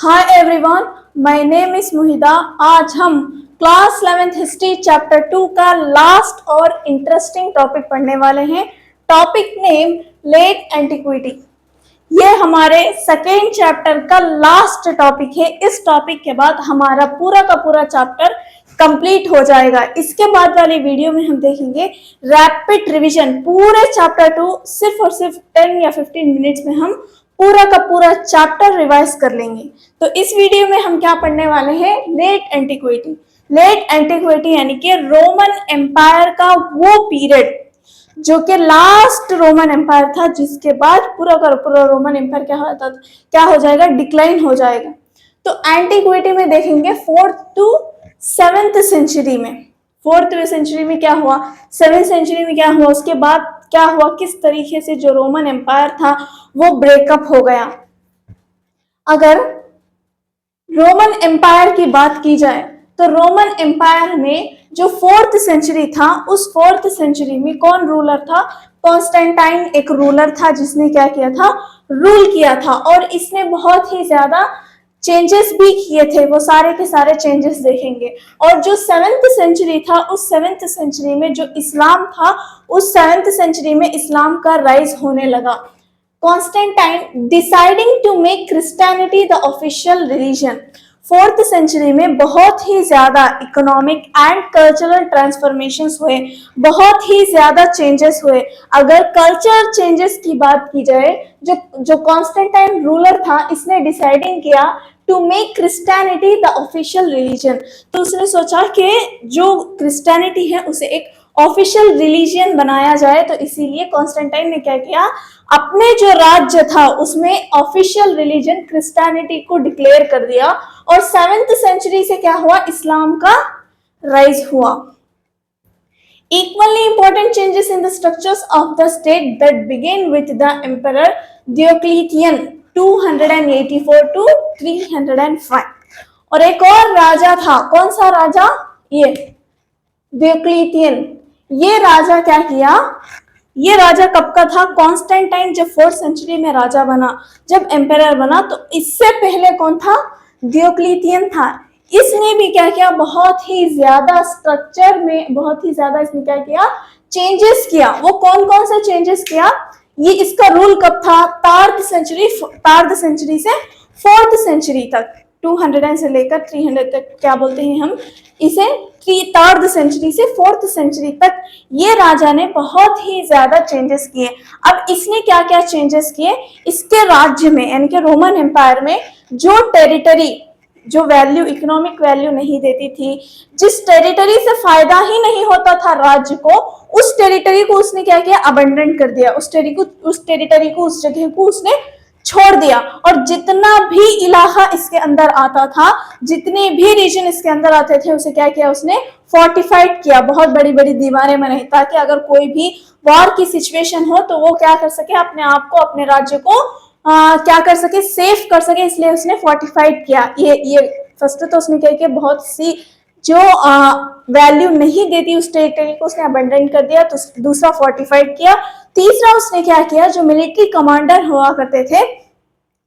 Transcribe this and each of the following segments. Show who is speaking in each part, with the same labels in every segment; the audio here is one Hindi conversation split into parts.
Speaker 1: Hi everyone, my name is Muhida. आज हम क्लास 11th हिस्ट्री चैप्टर 2 का लास्ट और इंटरेस्टिंग टॉपिक पढ़ने वाले हैं। Topic name late antiquity. ये हमारे सेकेंड चैप्टर का लास्ट टॉपिक है। इस टॉपिक के बाद हमारा पूरा का पूरा चैप्टर कंप्लीट हो जाएगा। इसके बाद वाली वीडियो में हम देखेंगे रैपिड रिवीजन। पूरे चैप्टर 2 सिर्फ और सिर्फ 10 या 15 मिनट्स में हम पूरा का पूरा चैप्टर रिवाइज कर लेंगे। तो इस वीडियो में हम क्या पढ़ने वाले हैं? Late antiquity. लेट एंटिक्विटी यानी कि रोमन एम्पायर का वो पीरियड जो कि लास्ट रोमन एम्पायर था, जिसके बाद पूरा का पूरा रोमन एम्पायर क्या हो जाएगा? डिक्लाइन हो जाएगा। तो एंटिक्विटी में देखेंगे 4th to 7th सेंचुरी में। 4th सेंचुरी में क्या हुआ, 7th सेंचुरी में क्या हुआ, उसके बाद क्या हुआ, किस तरीके से जो रोमन एम्पायर था वो ब्रेकअप हो गया। अगर रोमन एम्पायर की बात की जाए तो रोमन एम्पायर में जो 4th सेंचुरी था, उस 4th सेंचुरी में कौन रूलर था? कॉन्स्टेंटाइन एक रूलर था जिसने क्या किया था? रूल किया था। और इसने बहुत ही ज्यादा चेंजेस भी किए थे। वो सारे के सारे चेंजेस देखेंगे। और जो 7th सेंचुरी था, उस 7th सेंचुरी में जो इस्लाम था, उस 7th सेंचुरी में इस्लाम का राइज होने लगा। Constantine deciding to make Christianity the official religion. 4th century में बहुत ही ज्यादा इकोनॉमिक एंड कल्चरल ट्रांसफॉर्मेशंस हुए, बहुत ही ज्यादा चेंजेस हुए। अगर कल्चर चेंजेस की बात की जाए, जो कॉन्स्टेंटाइन रूलर था, इसने डिसाइडिंग किया to make Christianity the official religion. तो उसने सोचा कि जो क्रिश्चियनिटी है उसे एक ऑफिशियल रिलीजन बनाया जाए। तो इसीलिए कॉन्स्टेंटाइन ने क्या किया, अपने जो राज्य था उसमें ऑफिशियल रिलीजन क्रिश्चियनिटी को डिक्लेयर कर दिया। और 7th सेंचुरी से क्या हुआ? इस्लाम का राइज हुआ। Equally important changes in the structures of the state that began with the Emperor Diocletian 284 to 305। और एक और राजा था, कौन सा राजा? ये डियोक्लिटियन। ये राजा क्या किया? ये राजा कब का था? कॉन्स्टेंटाइन जब 4th सेंचुरी में राजा बना, जब एम्परर बना, तो इससे पहले कौन था? डियोक्लिटियन था। इसने भी क्या किया? बहुत ही ज्यादा स्ट्रक्चर में बहुत ही ज्यादा इसने क्या किया? चेंजेस किया। वो कौन कौन से चेंजेस किया? ये इसका रूल कब था? 3rd सेंचुरी से 4th सेंचुरी तक, 200 से लेकर 300 तक क्या बोलते हैं हम इसे? 3rd सेंचुरी से 4th सेंचुरी तक ये राजा ने बहुत ही ज्यादा चेंजेस किए। अब इसने क्या क्या चेंजेस किए? इसके राज्य में यानी कि रोमन एम्पायर में जो टेरिटरी, जो वैल्यू, इकोनॉमिक वैल्यू नहीं देती थी, जिस टेरिटरी से फायदा ही नहीं होता था राज्य को, उस टेरिटरी को उसने क्या किया? अबंडन कर दिया। उस टेरिटरी को उस जगह को उसने छोड़ दिया। और जितना भी इलाका इसके अंदर आता था, जितने भी रीजन इसके अंदर आते थे, उसे क्या किया? उसने फोर्टिफाइड किया। बहुत बड़ी बड़ी दीवारें बनाई ताकि अगर कोई भी वॉर की सिचुएशन हो तो वो क्या कर सके? अपने आप को, अपने राज्य को क्या कर सके? सेफ कर सके। इसलिए उसने फोर्टिफाइड किया। ये फर्स्ट तो उसने क्या किया? बहुत सी जो वैल्यू नहीं देती उस टेरिटरी को उसने अबंडन कर दिया। तो दूसरा फोर्टिफाइड किया। तीसरा उसने क्या किया? जो मिलिट्री कमांडर हुआ करते थे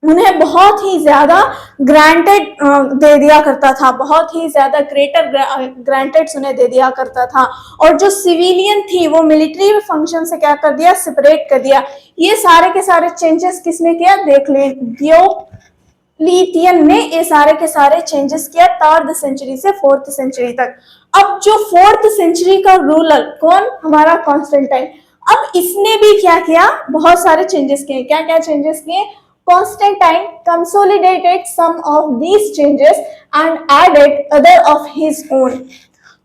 Speaker 1: उन्हें बहुत ही ज्यादा ग्रांटेड दे दिया करता था, बहुत ही ज्यादा ग्रेटर ग्रांटेड उन्हें दे दिया करता था। और जो सिविलियन थी वो मिलिट्री फंक्शन से क्या कर दिया? सेपरेट कर दिया। ये सारे के सारे चेंजेस किसने किया? देख ले, डियोक्लिटियन ने ये सारे के सारे चेंजेस किया 3rd सेंचुरी से 4th सेंचुरी तक। अब जो 4th सेंचुरी का रूलर कौन? हमारा कॉन्स्टेंटाइन। अब इसने भी क्या किया? बहुत सारे चेंजेस किए। क्या क्या चेंजेस किए? Constantine consolidated some of these changes and added other of his own।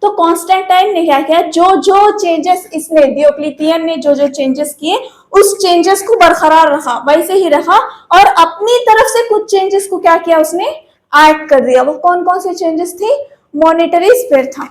Speaker 1: तो कॉन्स्टेंटाइन ने क्या किया? जो जो चेंजेस इसने, डियोक्लिटियन ने जो जो चेंजेस किए, उस चेंजेस को बरकरार रखा, वैसे ही रखा। और अपनी तरफ से कुछ चेंजेस को क्या किया? उसने ऐड कर दिया। वो कौन कौन से चेंजेस थी? मॉनेटरी स्फीयर था।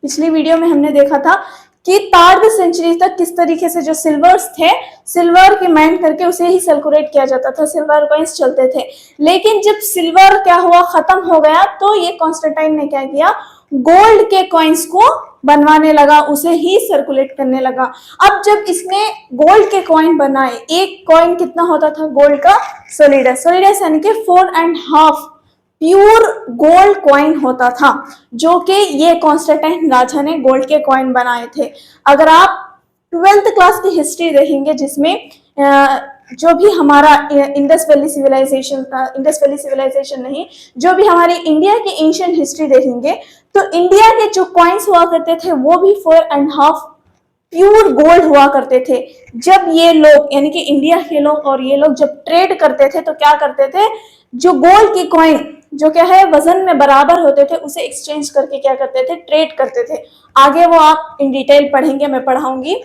Speaker 1: पिछली वीडियो में हमने देखा था कि 3rd सेंचुरी तक किस तरीके से जो सिल्वर्स थे, सिल्वर की माइन करके उसे ही सर्कुलेट किया जाता था, सिल्वर कॉइंस चलते थे। लेकिन जब सिल्वर क्या हुआ? खत्म हो गया, तो ये कॉन्स्टेंटाइन ने क्या किया? गोल्ड के कॉइन्स को बनवाने लगा, उसे ही सर्कुलेट करने लगा। अब जब इसने गोल्ड के कॉइन बनाए, एक कॉइन कितना होता था गोल्ड का? सोलिडस, सोलिडस यानी कि 4.5 प्योर गोल्ड कॉइन होता था, जो कि ये कॉन्स्टेंटाइन राजा ने गोल्ड के कॉइन बनाए थे। अगर आप 12th क्लास की हिस्ट्री देखेंगे, जिसमें जो भी हमारा इंडस वैली सिविलाइजेशन नहीं, जो भी हमारी इंडिया की एंशिएंट हिस्ट्री देखेंगे, तो इंडिया के जो कॉइन्स हुआ करते थे वो भी 4.5 प्योर गोल्ड हुआ करते थे। जब ये लोग यानी कि इंडिया के लोग और ये लोग जब ट्रेड करते थे तो क्या करते थे, जो गोल्ड की कॉइन जो क्या है वजन में बराबर होते थे, उसे एक्सचेंज करके क्या करते थे, ट्रेड करते थे। आगे वो आप इन डिटेल पढ़ेंगे, मैं पढ़ाऊंगी।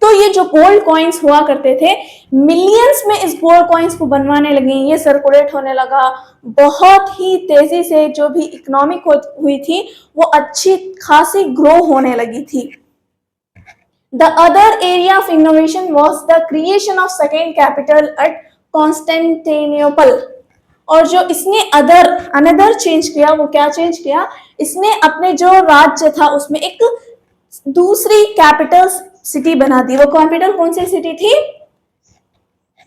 Speaker 1: तो ये जो गोल्ड कॉइन्स हुआ करते थे, मिलियंस में इस गोल्ड कॉइन्स को बनवाने लगे, ये सर्कुलेट होने लगा बहुत ही तेजी से। जो भी इकोनॉमिक हुई थी वो अच्छी खासी ग्रो होने लगी थी। The other area of innovation was the creation of second capital at Constantinople। और जो इसने अनदर चेंज किया, वो क्या चेंज किया, इसने अपने जो राज्य था उसमें एक दूसरी कैपिटल सिटी बना दी। वो कैपिटल कौन सी सिटी थी?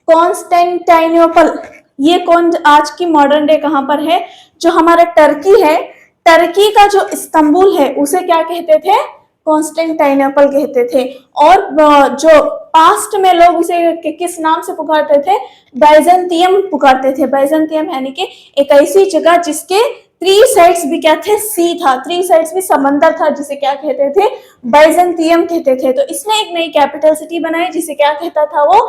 Speaker 1: कॉन्स्टेंटाइनोपल। ये कौन आज की मॉडर्न डे कहां पर है? जो हमारा टर्की है, टर्की का जो इस्तांबुल है उसे क्या कहते थे? कॉन्स्टेंटाइनोपल कहते थे। और जो पास्ट में लोग उसे किस नाम से पुकारते थे? बाइजेंटियम पुकारते थे। बाइजेंटियम यानी कि एक ऐसी जगह जिसके 3 साइड्स भी क्या थे? सी था, 3 साइड्स भी समंदर था, जिसे क्या कहते थे? बाइजेंटियम कहते थे। तो इसने एक नई कैपिटल सिटी बनाई जिसे क्या कहता था? वो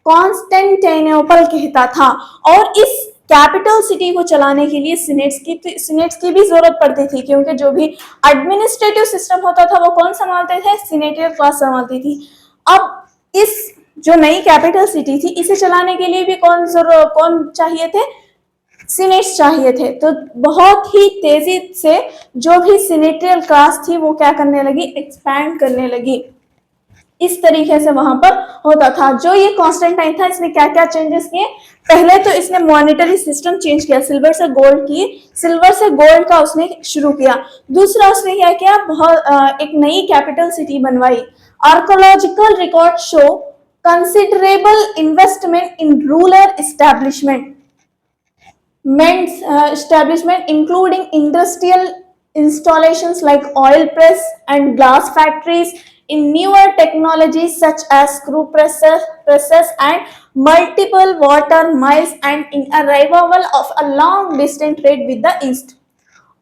Speaker 1: कॉन्स्टेंटिनोपल कहता था। और इस कैपिटल सिटी को चलाने के लिए सीनेट्स की भी जरूरत पड़ती थी, क्योंकि जो भी एडमिनिस्ट्रेटिव सिस्टम होता था वो कौन संभालते थे? सीनेटिव क्लास संभालती थी। अब इस जो नई कैपिटल सिटी थी, इसे चलाने के लिए भी कौन चाहिए थे? सीनेट्स चाहिए थे। तो बहुत ही तेजी से जो भी सीनेटियल क्लास थी वो क्या करने लगी? एक्सपैंड करने लगी। इस तरीके से वहां पर होता था। जो ये कॉन्स्टेंटाइन था, इसने क्या क्या चेंजेस किए? पहले तो इसने मॉनेटरी सिस्टम चेंज किया, सिल्वर से गोल्ड का उसने शुरू किया। दूसरा उसने क्या किया? एक नई कैपिटल सिटी बनवाई। Archaeological record show considerable investment in rural establishment including industrial installations like oil press and glass factories, in newer technologies such as screw presses and multiple water mills, and in a revival of a long distance trade with the east।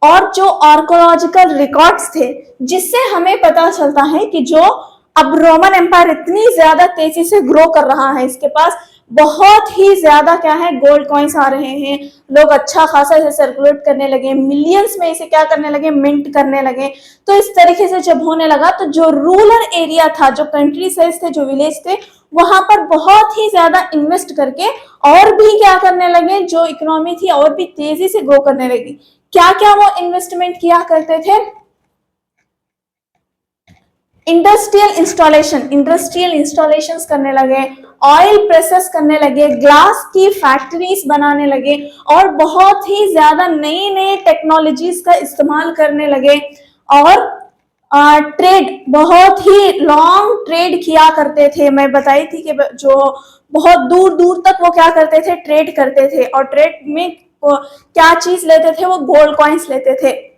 Speaker 1: और जो आर्कोलॉजिकल रिकॉर्ड्स थे, जिससे हमें पता चलता है कि जो अब रोमन एम्पायर इतनी ज्यादा तेजी से ग्रो कर रहा है, इसके पास बहुत ही ज्यादा क्या है? गोल्ड कॉइन्स आ रहे हैं, लोग अच्छा खासा इसे सर्कुलेट करने लगे, मिलियंस में इसे क्या करने लगे? मिंट करने लगे। तो इस तरीके से जब होने लगा, तो जो रूरल एरिया था, जो कंट्री साइज थे, जो विलेज थे, वहां पर बहुत ही ज्यादा इन्वेस्ट करके और भी क्या करने लगे? जो इकोनॉमी थी और भी तेजी से ग्रो करने लगी। क्या क्या वो इन्वेस्टमेंट किया करते थे? इंडस्ट्रियल इंस्टॉलेशंस करने लगे, ऑयल प्रेसेस करने लगे, ग्लास की फैक्ट्रीज बनाने लगे, और बहुत ही ज्यादा नई नई टेक्नोलॉजीज का इस्तेमाल करने लगे। और ट्रेड, बहुत ही लॉन्ग ट्रेड किया करते थे। मैं बताई थी कि जो बहुत दूर दूर तक वो क्या करते थे? ट्रेड करते थे। और ट्रेड में क्या चीज लेते थे? वो गोल्ड कॉइन्स लेते थे।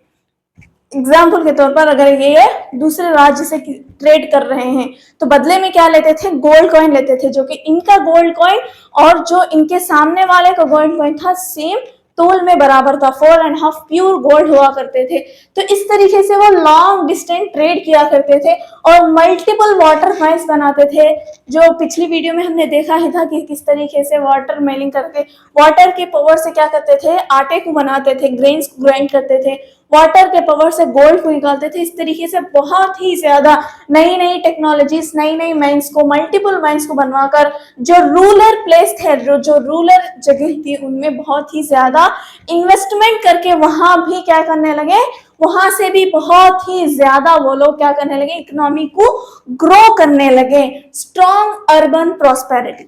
Speaker 1: एग्जाम्पल के तौर पर, अगर ये दूसरे राज्य से ट्रेड कर रहे हैं तो बदले में क्या लेते थे? गोल्ड कॉइन लेते थे, जो कि इनका गोल्ड कॉइन और जो इनके सामने वाले का गोल्ड कॉइन था, सेम तोल में बराबर था। 4.5 प्योर गोल्ड हुआ करते थे। तो इस तरीके से वो लॉन्ग डिस्टेंस ट्रेड किया करते थे और मल्टीपल वाटर माइल्स बनाते थे। जो पिछली वीडियो में हमने देखा ही था कि किस तरीके से वाटर मेलिंग करके वाटर के पावर से क्या करते थे? आटे को बनाते थे, ग्रेन्स को ग्राइंड करते थे, वाटर के पावर से गोल्ड को निकालते थे। इस तरीके से बहुत ही ज्यादा नई नई टेक्नोलॉजीज, नई नई माइंस को, मल्टीपल माइंस को बनवाकर जो रूरल प्लेस थे, जो रूरल जगह थी, उनमें बहुत ही ज्यादा इन्वेस्टमेंट करके वहां भी क्या करने लगे? वहां से भी बहुत ही ज्यादा वो लोग क्या करने लगे? इकोनॉमी को ग्रो करने लगे। Strong urban prosperity.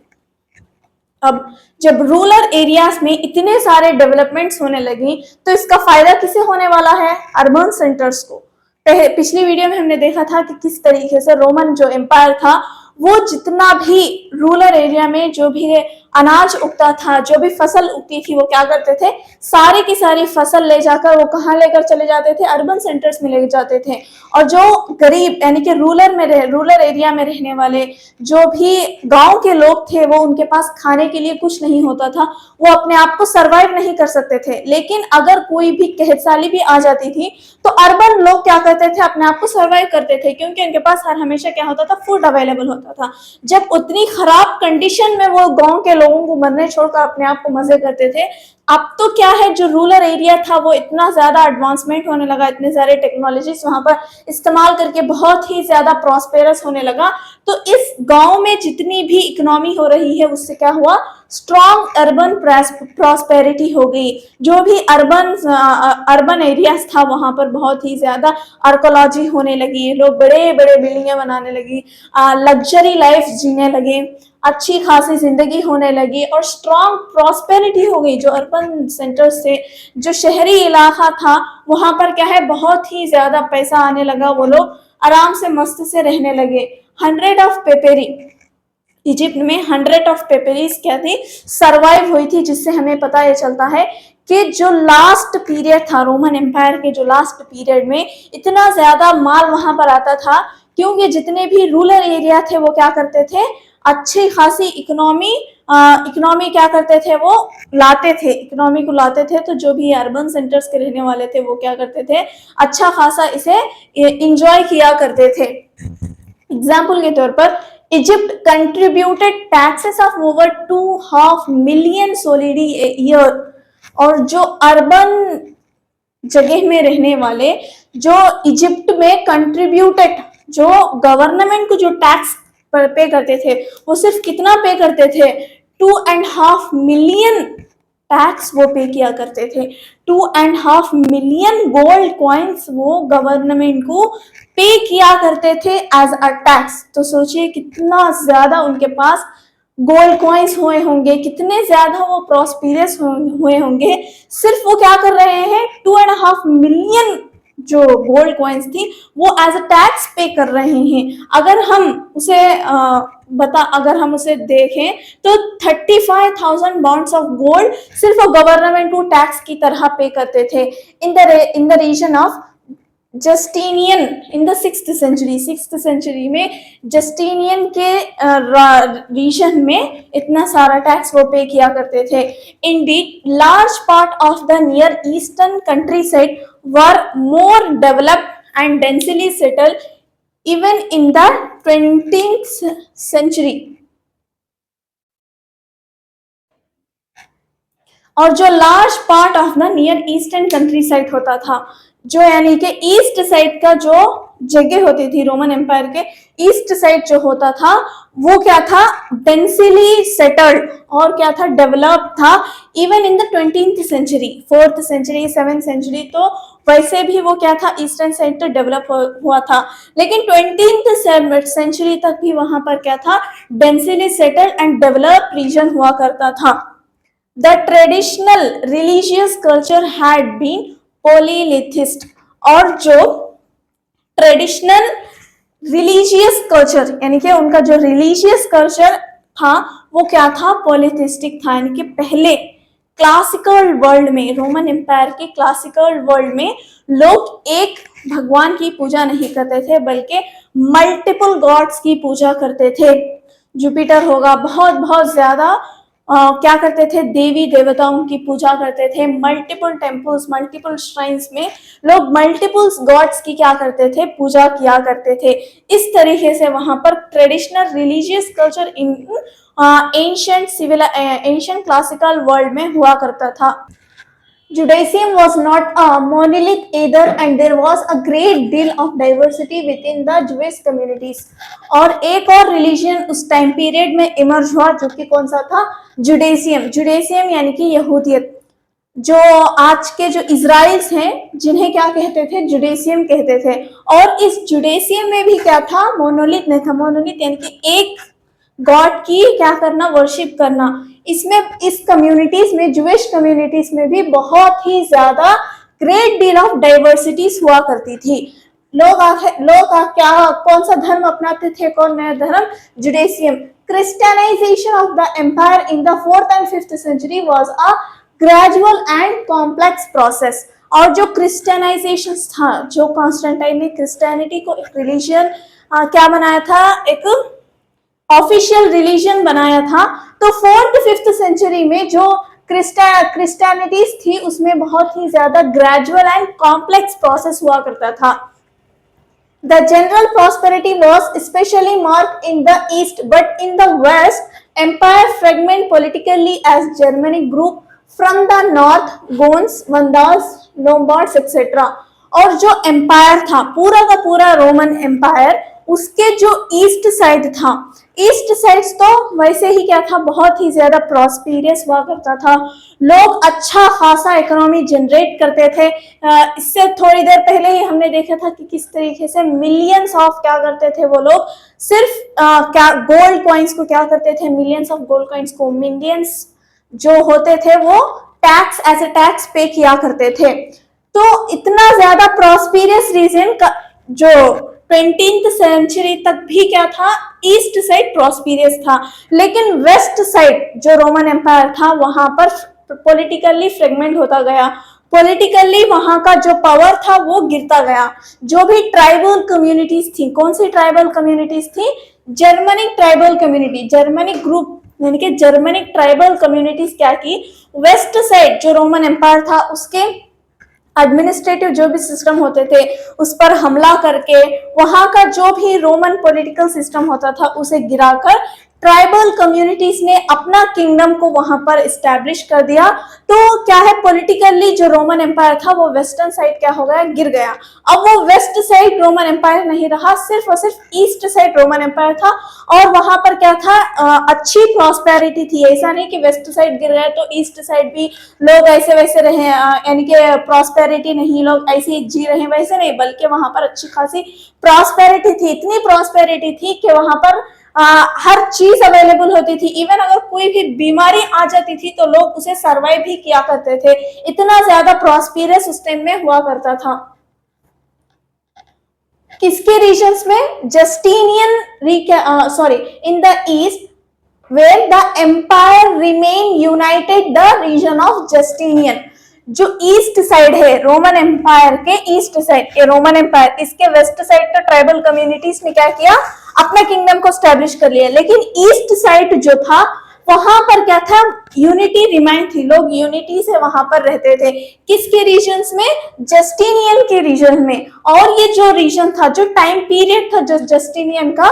Speaker 1: अब जब रूरल एरियाज में इतने सारे डेवलपमेंट्स होने लगी तो इसका फायदा किसे होने वाला है? अर्बन सेंटर्स को। पिछली वीडियो में हमने देखा था कि किस तरीके से रोमन जो एम्पायर था वो जितना भी रूरल एरिया में जो भी अनाज उगता था, जो भी फसल उगती थी, वो क्या करते थे, सारी की सारी फसल ले जाकर वो कहाँ लेकर चले जाते थे? अर्बन सेंटर्स में ले जाते थे। और जो गरीब यानी कि रूरल एरिया में रहने वाले जो भी गांव के लोग थे, वो उनके पास खाने के लिए कुछ नहीं होता था, वो अपने आप को सरवाइव नहीं कर सकते थे। लेकिन अगर कोई भी कहतसाली भी आ जाती थी तो अर्बन लोग क्या करते थे? अपने आप को सरवाइव करते थे, क्योंकि उनके पास हर हमेशा क्या होता था? फूड अवेलेबल होता था। जब उतनी खराब कंडीशन में वो गांव के लोगों को मरने छोड़कर अपने आप को मजे करते थे, अब तो क्या है, जो रूरल एरिया था वो इतना ज्यादा एडवांसमेंट होने लगा, इतने सारे टेक्नोलॉजीज वहां पर इस्तेमाल करके बहुत ही ज्यादा प्रॉस्पेरस होने लगा। तो इस गांव में जितनी भी इकोनॉमी हो रही है उससे क्या हुआ? स्ट्रॉन्ग अर्बन प्रॉस्पेरिटी हो गई। जो भी अर्बन एरियाज था वहां पर बहुत ही ज्यादा आर्कोलॉजी होने लगी, लोग बड़े बड़े बिल्डिंगें बनाने लगी, लग्जरी लाइफ जीने लगे, अच्छी खासी जिंदगी होने लगी और स्ट्रॉन्ग प्रॉस्पेरिटी हो गई। जो अर्बन सेंटर से जो शहरी इलाका था वहां पर क्या है, बहुत ही ज्यादा पैसा आने लगा, वो लोग आराम से मस्त से रहने लगे। 100 ऑफ पेपेरी, इजिप्ट में 100 ऑफ पेपेरीज क्या थी? सरवाइव हुई थी, जिससे हमें पता ये चलता है कि जो लास्ट पीरियड था रोमन एम्पायर के, जो लास्ट पीरियड में इतना ज्यादा माल वहां पर आता था, क्योंकि जितने भी रूरल एरिया थे वो क्या करते थे? अच्छी खासी इकोनॉमी क्या करते थे? वो लाते थे, इकोनॉमी को लाते थे। तो जो भी अर्बन सेंटर्स के रहने वाले थे वो क्या करते थे? अच्छा खासा इसे इंजॉय किया करते थे। एग्जाम्पल के तौर पर Egypt contributed taxes of over 2.5 million solidi a year. और जो अर्बन जगह में रहने वाले जो इजिप्ट में कंट्रीब्यूटेड, जो गवर्नमेंट को जो टैक्स पे करते थे, वो सिर्फ कितना पे करते थे? 2.5 मिलियन टैक्स वो पे किया करते थे। 2.5 मिलियन गोल्ड कॉइन्स वो गवर्नमेंट को पे किया करते थे एज अ टैक्स। तो सोचिए कितना ज्यादा उनके पास गोल्ड कॉइन्स हुए होंगे, कितने ज्यादा वो प्रॉस्पेरस हुए होंगे। सिर्फ वो क्या कर रहे हैं? 2.5 मिलियन जो गोल्ड कॉइन्स थी वो एज अ टैक्स पे कर रहे हैं। अगर हम उसे देखें तो 35,000 बाउंड्स ऑफ गोल्ड सिर्फ गवर्नमेंट को टैक्स की तरह पे करते थे in the region of Justinian in the 6th century में जस्टिनियन के रीजन में इतना सारा टैक्स वो पे किया करते थे। Indeed large part of the near eastern countryside were more developed and densely settled even in the 20th century. और जो large part of the near eastern countryside होता था, जो यानी कि ईस्ट साइड का जो जगह होती थी रोमन एम्पायर के, ईस्ट साइड जो होता था वो क्या था? डेंसली सेटल्ड और क्या था? डेवलप था। Even in the 20th century, 4th century, 7th century, तो वैसे भी वो क्या था? ईस्टर्न साइड तो डेवलप हुआ था। लेकिन 20th सेंचुरी तक भी वहां पर क्या था? Densely settled and develop region हुआ करता था। The traditional religious culture had been polytheist। और जो ट्रेडिशनल रिलीजियस कल्चर यानी कि उनका जो रिलीजियस कल्चर था वो क्या था? पॉलीथिस्टिक था। यानी कि पहले क्लासिकल वर्ल्ड में, रोमन एम्पायर के क्लासिकल वर्ल्ड में लोग एक भगवान की पूजा नहीं करते थे बल्कि मल्टीपल गॉड्स की पूजा करते थे। जुपिटर होगा, बहुत बहुत ज्यादा क्या करते थे? देवी देवताओं की पूजा करते थे। मल्टीपल टेम्पल्स, मल्टीपल श्राइन्स में लोग मल्टीपल गॉड्स की क्या करते थे? पूजा किया करते थे। इस तरीके से वहां पर traditional religious culture in ancient classical world में हुआ करता था। Judaism was not a monolith either and there was a great deal of diversity within the Jewish communities। और एक और रिलीजन उस टाइम पीरियड में इमर्ज हुआ जो कि कौन सा था? जुडेसियम यानी कि यहूदियत। जो आज के जो इजराइल्स हैं जिन्हें क्या कहते थे? जुडेसियम कहते थे। और इस जुडेसियम में भी क्या था? मोनोलिथ नहीं था। मोनोलिथ यानी कि एक गॉड की क्या करना? वर्शिप करना। इसमें इस कम्युनिटीज में, जुइश कम्युनिटीज में भी बहुत ही ज्यादा ग्रेट डील ऑफ डाइवर्सिटीज हुआ करती थी। क्या कौन सा धर्म अपनाते थे, कौन नया धर्म, Judaism. Christianization of the empire in the 4th and 5th century was a gradual and complex process। और जो क्रिस्टियनाइजेशन था, जो कॉन्स्टेंटाइन ने क्रिस्टियनिटी को एक रिलीजन क्या बनाया था, एक ऑफिशियल रिलीजन बनाया था, तो 4th 5th सेंचुरी में जो क्रिस्टियनिटीज थी उसमें बहुत ही ज्यादा ग्रेजुअल एंड कॉम्प्लेक्स प्रोसेस हुआ करता था। The general prosperity was especially marked in the east, but in the west, empire fragmented politically as Germany grew from the north, Goths, Vandals, Lombards, etc. और जो एम्पायर था, पूरा का पूरा रोमन एम्पायर, उसके जो ईस्ट साइड था, ईस्ट साइड तो वैसे ही क्या था, बहुत ही ज्यादा प्रॉस्पेरियस हुआ करता था। लोग अच्छा खासा इकोनॉमी जनरेट करते थे। इससे थोड़ी देर पहले ही हमने देखा था कि किस तरीके से मिलियंस ऑफ क्या करते थे वो लोग, सिर्फ क्या गोल्ड कॉइन्स को क्या करते थे, मिलियंस ऑफ गोल्ड कॉइन्स को मिलियंस जो होते थे वो टैक्स एज ए टैक्स पे किया करते थे। तो इतना ज्यादा प्रॉस्पेरियस रीजन का जो 20th सेंचुरी तक भी क्या था, ईस्ट साइड प्रॉस्पेरियस था, लेकिन वेस्ट साइड जो रोमन एम्पायर था वहां पर पॉलिटिकली फ्रेगमेंट होता गया। पॉलिटिकली वहां का जो पावर था वो गिरता गया। जो भी ट्राइबल कम्युनिटीज थी, कौन सी ट्राइबल कम्युनिटीज थी, Germanic tribal community, Germanic group यानी कि जर्मनिक ट्राइबल कम्युनिटीज क्या की, वेस्ट साइड जो रोमन एम्पायर था उसके एडमिनिस्ट्रेटिव जो भी सिस्टम होते थे उस पर हमला करके वहां का जो भी रोमन पॉलिटिकल सिस्टम होता था उसे गिराकर ट्राइबल कम्युनिटीज ने अपना किंगडम को वहां पर इस्टेब्लिश कर दिया। तो क्या है, पॉलिटिकली जो रोमन एम्पायर था वो वेस्टर्न साइड क्या हो गया, गिर गया। अब वो वेस्ट साइड रोमन एम्पायर नहीं रहा, सिर्फ और सिर्फ ईस्ट साइड रोमन एम्पायर था। और वहां पर क्या था, अच्छी प्रॉस्पेरिटी थी। ऐसा नहीं कि वेस्ट साइड गिर गया तो ईस्ट साइड भी लोग ऐसे वैसे रहे, यानी कि प्रॉस्पेरिटी नहीं, लोग ऐसे ही जी रहे, वैसे नहीं, बल्कि वहां पर अच्छी खासी प्रॉस्पेरिटी थी। इतनी प्रॉस्पेरिटी थी कि वहां पर हर चीज अवेलेबल होती थी। इवन अगर कोई भी बीमारी आ जाती थी तो लोग उसे सर्वाइव भी किया करते थे। इतना ज्यादा प्रॉस्पेरियस उस टाइम में हुआ करता था। किसके रीजन्स में, Justinian in the east where the empire remain united, the region of Justinian. जो ईस्ट साइड है रोमन एम्पायर के, ईस्ट साइड के रोमन एम्पायर, इसके वेस्ट साइड के ट्राइबल कम्युनिटीज ने क्या किया, अपना किंगडम को स्टैब्लिश कर लिया। लेकिन ईस्ट साइड जो था वहां पर क्या था, यूनिटी रिमाइन थी, लोग यूनिटी से वहां पर रहते थे। किसके रीजन्स में, जस्टिनियन के रीजन में। और ये जो रीजन था, जो टाइम पीरियड था जो जस्टिनियन का,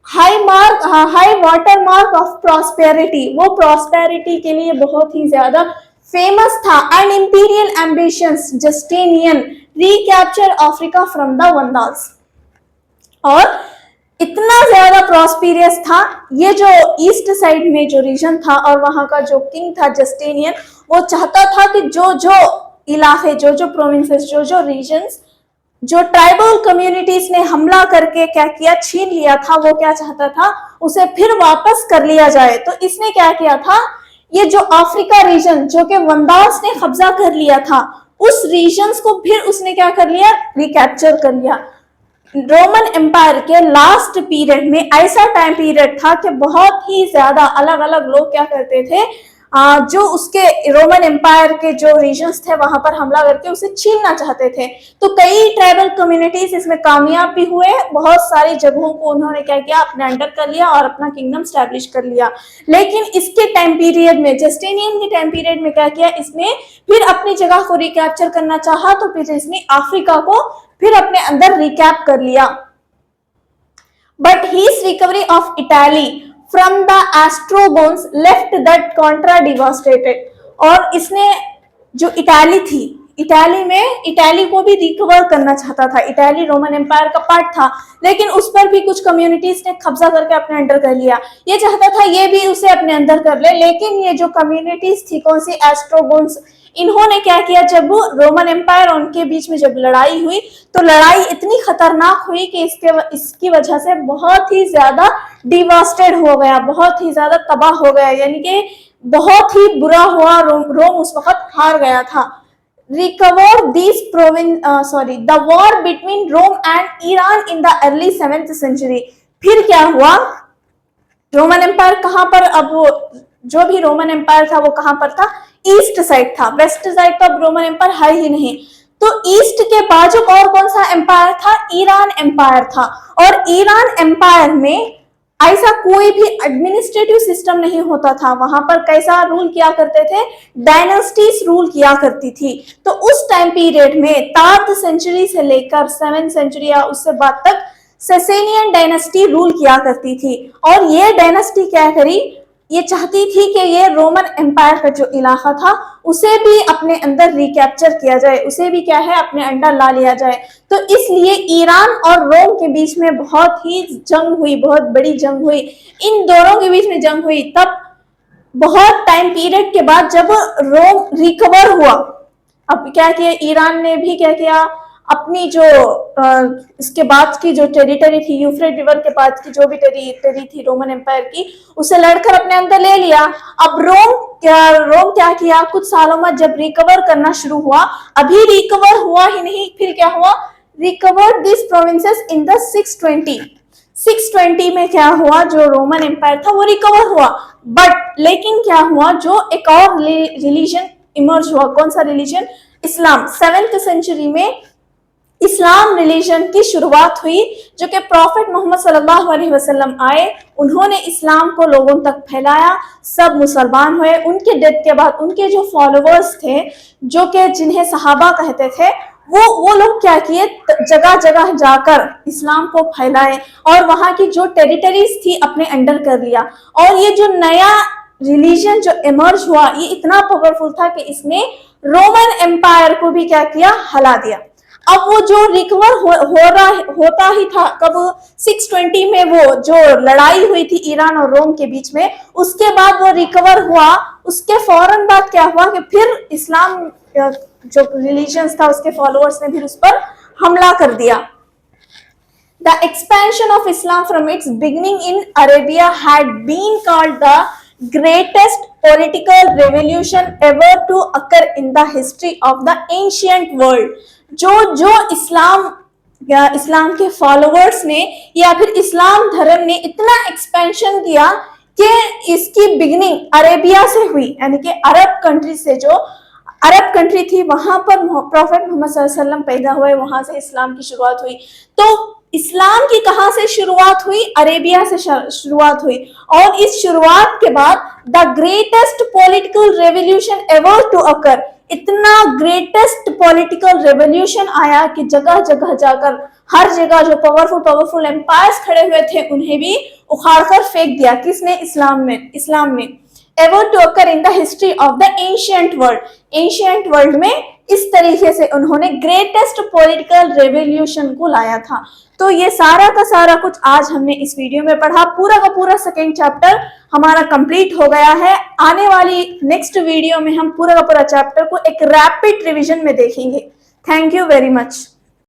Speaker 1: high water mark of prosperity, वो प्रॉस्पेरिटी के लिए बहुत ही ज्यादा फेमस था। And imperial ambitions, Justinian recapture Africa from the Vandals. और इतना ज्यादा प्रॉस्पेरियस था ये जो ईस्ट साइड में जो रीजन था, और वहां का जो किंग था जस्टिनियन, वो चाहता था कि जो जो इलाके, जो जो प्रोविंसेस, जो जो रीजन्स जो ट्राइबल कम्युनिटीज ने हमला करके क्या किया, छीन लिया था, वो क्या चाहता था, उसे फिर वापस कर लिया जाए। तो इसने क्या किया था, ये जो अफ्रीका रीजन जो कि वंदाल्स ने कब्जा कर लिया था, उस रीजन्स को फिर उसने क्या कर लिया, रिकैप्चर कर लिया। रोमन एम्पायर के लास्ट पीरियड में ऐसा टाइम पीरियड था कि बहुत ही ज्यादा अलग अलग लोग क्या करते थे, जो उसके रोमन एम्पायर के जो रीजन्स थे वहां पर हमला करके उसे छीनना चाहते थे। तो कई ट्राइबल कम्युनिटीज इसमें कामयाब भी हुए, बहुत सारी जगहों को उन्होंने क्या किया, अपने अंडर कर लिया और अपना किंगडम स्टैब्लिश कर लिया। लेकिन इसके टाइम पीरियड में, जस्टिनियन के टाइम पीरियड में क्या किया, इसने फिर अपनी जगह को रिकैप्चर करना चाहा, तो फिर इसने अफ्रीका को फिर अपने अंदर रिकैप कर लिया। But his recovery of Italy from the Ostrogoths left that contra devastated। और इसने जो इटाली थी, इटाली में इटाली को भी रिकवर करना चाहता था। इटाली रोमन एम्पायर का पार्ट था, लेकिन उस पर भी कुछ कम्युनिटीज ने कब्जा करके अपने अंडर कर लिया। ये चाहता था ये भी उसे अपने अंदर कर ले, लेकिन ये जो कम्युनिटीज थी, कौन सी, एस्ट्रोगोन्स, इन्होंने क्या किया, जब रोमन एम्पायर और उनके बीच में जब लड़ाई हुई तो लड़ाई इतनी खतरनाक हुई कि इसकी वजह से बहुत ही ज्यादा डिवास्टेड हो गया, बहुत ही ज्यादा तबाह हो गया। यानी कि बहुत ही बुरा हुआ, रोम उस वक्त हार गया था। recovered these the war between Rome and Iran in the early 7th century। फिर क्या हुआ, रोमन एम्पायर कहां पर, अब वो जो भी रोमन एम्पायर था वो कहां पर था, ईस्ट साइड था, वेस्ट साइड तो अब रोमन एम्पायर है ही नहीं। तो ईस्ट के बाजू और कौन सा एम्पायर था, ईरान एम्पायर था। और ईरान एम्पायर में ऐसा कोई भी एडमिनिस्ट्रेटिव सिस्टम नहीं होता था, वहां पर कैसा रूल किया करते थे, डायनेस्टीज रूल किया करती थी। तो उस टाइम पीरियड में 3rd सेंचुरी से लेकर 7th सेंचुरी या उससे बाद तक ससेनियन डायनेस्टी रूल किया करती थी। और ये डायनेस्टी क्या करी, ये चाहती थी कि ये रोमन एम्पायर का जो इलाका था उसे भी अपने अंदर रिकैप्चर किया जाए, उसे भी क्या है अपने अंडर ला लिया जाए। तो इसलिए ईरान और रोम के बीच में बहुत ही जंग हुई, बहुत बड़ी जंग हुई। इन दोनों के बीच में जंग हुई, तब बहुत टाइम पीरियड के बाद जब रोम रिकवर हुआ, अब क्या किया ईरान ने भी क्या किया, अपनी जो इसके बाद की जो टेरिटरी थी, यूफ्रेट रिवर के बाद की जो भी टेरिटरी थी रोमन एम्पायर की, उसे लड़कर अपने अंदर ले लिया। अब रोम क्या किया, कुछ सालों में जब रिकवर करना शुरू हुआ, अभी रिकवर हुआ ही नहीं, फिर क्या हुआ, recover this provinces in the 620 में क्या हुआ, जो रोमन एम्पायर था वो रिकवर हुआ। बट लेकिन क्या हुआ, जो एक और रिलीजन इमर्ज हुआ, कौन सा रिलीजन, इस्लाम। 7th सेंचुरी में इस्लाम रिलीजन की शुरुआत हुई, जो कि प्रॉफिट मोहम्मद सल्लल्लाहु अलैहि वसल्लम आए, उन्होंने इस्लाम को लोगों तक फैलाया, सब मुसलमान हुए। उनके डेथ के बाद उनके जो फॉलोअर्स थे, जो कि जिन्हें सहाबा कहते थे, वो लोग क्या किए, जगह जगह जाकर इस्लाम को फैलाए और वहां की जो टेरिटरीज थी अपने अंडर कर लिया। और ये जो नया रिलीजन जो इमर्ज हुआ, ये इतना पावरफुल था कि इसने रोमन एम्पायर को भी क्या किया, हिला दिया। अब वो जो रिकवर होता ही था, कब 620 में वो जो लड़ाई हुई थी ईरान और रोम के बीच में, उसके बाद वो रिकवर हुआ। उसके फौरन बाद क्या हुआ कि फिर इस्लाम जो रिलीजन था उसके फॉलोअर्स ने फिर उस पर हमला कर दिया। The expansion of Islam from its beginning in Arabia had been called the greatest political revolution ever to occur in the history of the ancient world। जो इस्लाम के फॉलोअर्स ने या फिर इस्लाम धर्म ने इतना एक्सपेंशन किया कि इसकी बिगिनिंग अरेबिया से हुई, यानी कि अरब कंट्री से, जो अरब कंट्री थी वहां पर प्रॉफिट मोहम्मद सल्लल्लाहु अलैहि वसल्लम पैदा हुए, वहां से इस्लाम की शुरुआत हुई। तो इस्लाम की कहां से शुरुआत हुई, अरेबिया से शुरुआत हुई। और इस शुरुआत के बाद the greatest political revolution ever to occur, इतना ग्रेटेस्ट पॉलिटिकल रेवोल्यूशन आया कि जगह जगह जाकर हर जगह जो पावरफुल एम्पायर्स खड़े हुए थे उन्हें भी उखाड़कर फेंक दिया। किसने, इस्लाम ने। Ever to occur in the history of the ancient world में इस तरीके से उन्होंने ग्रेटेस्ट पॉलिटिकल रेवोल्यूशन को लाया था। तो ये सारा का सारा कुछ आज हमने इस वीडियो में पढ़ा। पूरा का पूरा 2nd चैप्टर हमारा कंप्लीट हो गया है। आने वाली नेक्स्ट वीडियो में हम पूरा का पूरा चैप्टर को एक रैपिड रिवीजन में देखेंगे। Thank you very much.